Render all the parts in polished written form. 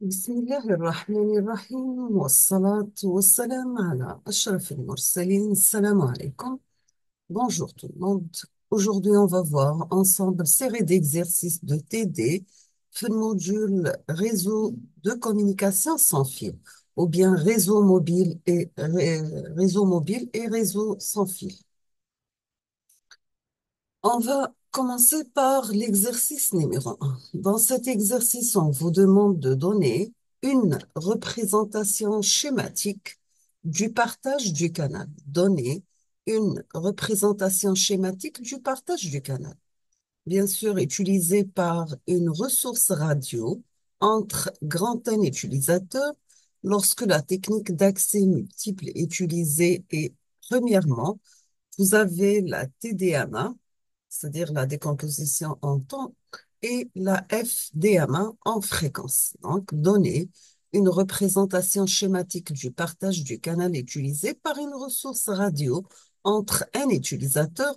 بسم الله الرحمن الرحيم والصلاة والسلام على أشرف المرسلين. Salam alaikum. Bonjour tout le monde. Aujourd'hui, on va voir ensemble une série d'exercices de TD في المodule réseau de communication sans fil ou bien réseau mobile et réseau sans fil. On va commencer par l'exercice numéro 1. Dans cet exercice, on vous demande de donner une représentation schématique du partage du canal. Donner une représentation schématique du partage du canal. Bien sûr, utilisé par une ressource radio entre grand N utilisateurs lorsque la technique d'accès multiple est utilisée et premièrement, vous avez la TDMA, c'est-à-dire la décomposition en temps, et la FDMA en fréquence. Donc, donner une représentation schématique du partage du canal utilisé par une ressource radio entre un utilisateur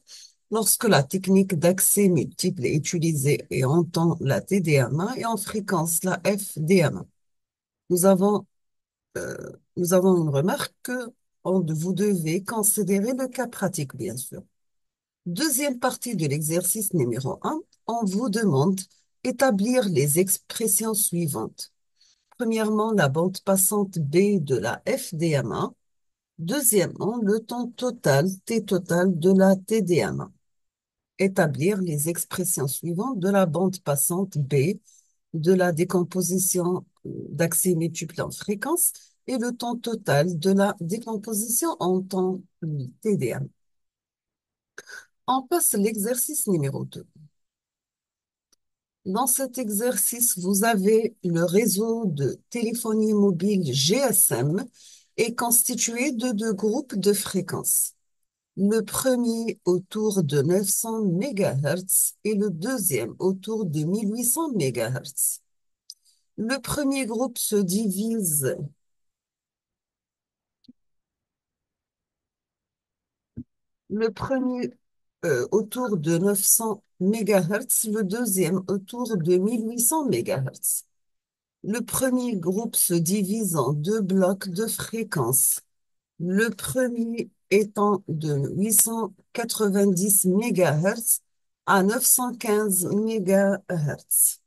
lorsque la technique d'accès multiple est utilisée et en temps la TDMA et en fréquence la FDMA. Nous avons, euh, nous avons une remarque que vous devez considérer le cas pratique, bien sûr. Deuxième partie de l'exercice numéro 1, on vous demande d'établir les expressions suivantes. Premièrement, la bande passante B de la FDMA. Deuxièmement, le temps total, T total de la TDMA. Établir les expressions suivantes de la bande passante B de la décomposition d'accès multiple en fréquence et le temps total de la décomposition en temps TDMA. On passe à l'exercice numéro 2. Dans cet exercice, vous avez le réseau de téléphonie mobile GSM est constitué de deux groupes de fréquences. Le premier autour de 900 MHz et le deuxième autour de 1800 MHz. Le premier groupe se divise le premier autour de 900 MHz, le deuxième autour de 1800 MHz. Le premier groupe se divise en deux blocs de fréquences. Le premier étant de 890 MHz à 915 MHz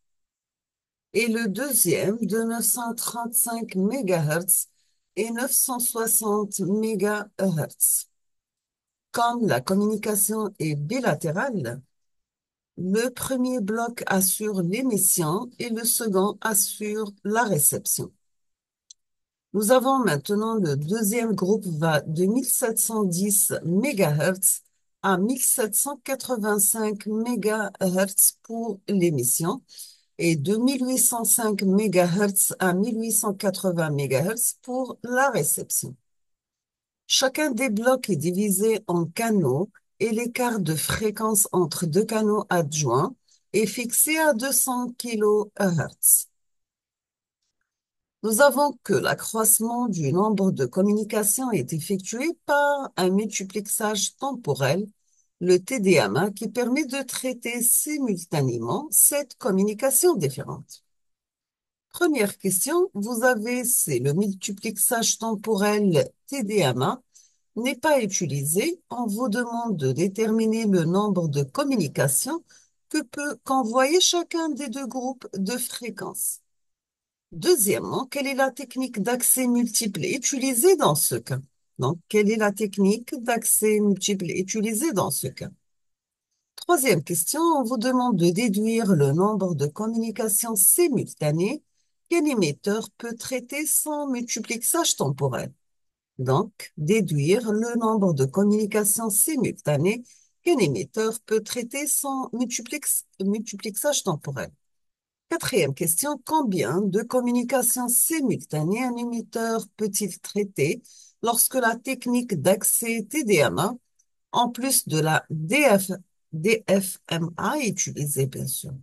et le deuxième de 935 MHz et 960 MHz. Comme la communication est bilatérale, le premier bloc assure l'émission et le second assure la réception. Nous avons maintenant le deuxième groupe va de 1710 MHz à 1785 MHz pour l'émission et de 1805 MHz à 1880 MHz pour la réception. Chacun des blocs est divisé en canaux et l'écart de fréquence entre deux canaux adjoints est fixé à 200 kHz. Nous avons que l'accroissement du nombre de communications est effectué par un multiplexage temporel, le TDMA, qui permet de traiter simultanément cette communication différente. Première question, vous avez, c'est le multiplexage temporel TDMA n'est pas utilisé. On vous demande de déterminer le nombre de communications que peut qu'envoyer chacun des deux groupes de fréquences. Deuxièmement, quelle est la technique d'accès multiple utilisée dans ce cas? Donc, quelle est la technique d'accès multiple utilisée dans ce cas? Troisième question, on vous demande de déduire le nombre de communications simultanées qu'un émetteur peut traiter sans multiplexage temporel. Donc, déduire le nombre de communications simultanées qu'un émetteur peut traiter sans multiplexage temporel. Quatrième question, combien de communications simultanées un émetteur peut-il traiter lorsque la technique d'accès TDMA, en plus de la DFMA, est utilisée, bien sûr?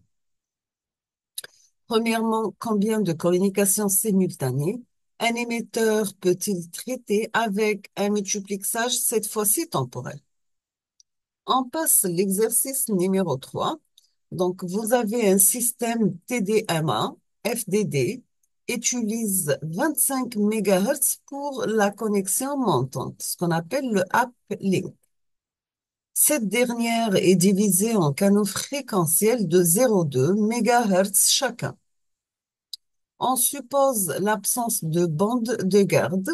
Premièrement, combien de communications simultanées un émetteur peut-il traiter avec un multiplexage, cette fois-ci temporel? On passe l'exercice numéro 3. Donc, vous avez un système TDMA, FDD, utilise 25 MHz pour la connexion montante, ce qu'on appelle le uplink. Cette dernière est divisée en canaux fréquentiels de 0,2 MHz chacun. On suppose l'absence de bande de garde.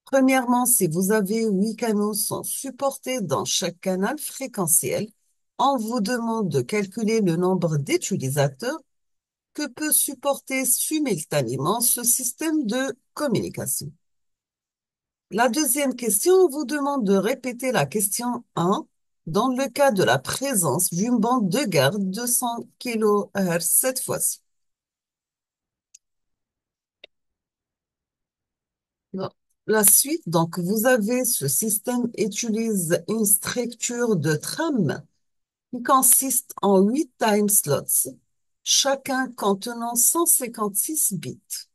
Premièrement, si vous avez 8 canaux sont supportés dans chaque canal fréquentiel, on vous demande de calculer le nombre d'utilisateurs que peut supporter simultanément ce système de communication. La deuxième question vous demande de répéter la question 1 dans le cas de la présence d'une bande de garde de 100 kHz cette fois-ci. Bon. La suite, donc, vous avez ce système utilise une structure de trame qui consiste en 8 time slots, chacun contenant 156 bits.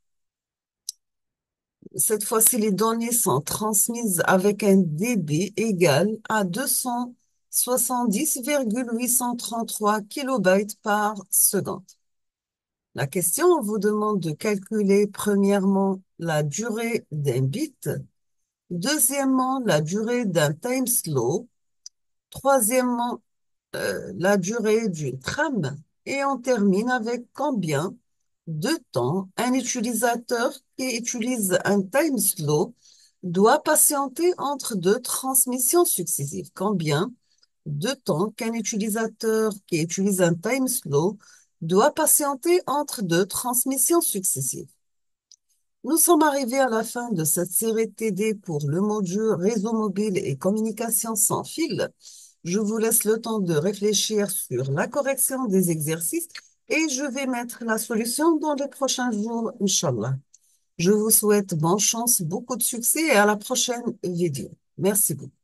Cette fois-ci, les données sont transmises avec un débit égal à 270,833 kilobytes par seconde. La question vous demande de calculer premièrement la durée d'un bit, deuxièmement la durée d'un time slow, troisièmement la durée d'une trame et on termine avec combien de temps un utilisateur qui utilise un time slow doit patienter entre deux transmissions successives. Combien de temps qu'un utilisateur qui utilise un time slow doit patienter entre deux transmissions successives. Nous sommes arrivés à la fin de cette série TD pour le module réseau mobile et communication sans fil. Je vous laisse le temps de réfléchir sur la correction des exercices et je vais mettre la solution dans les prochains jours, Inch'Allah. Je vous souhaite bonne chance, beaucoup de succès et à la prochaine vidéo. Merci beaucoup.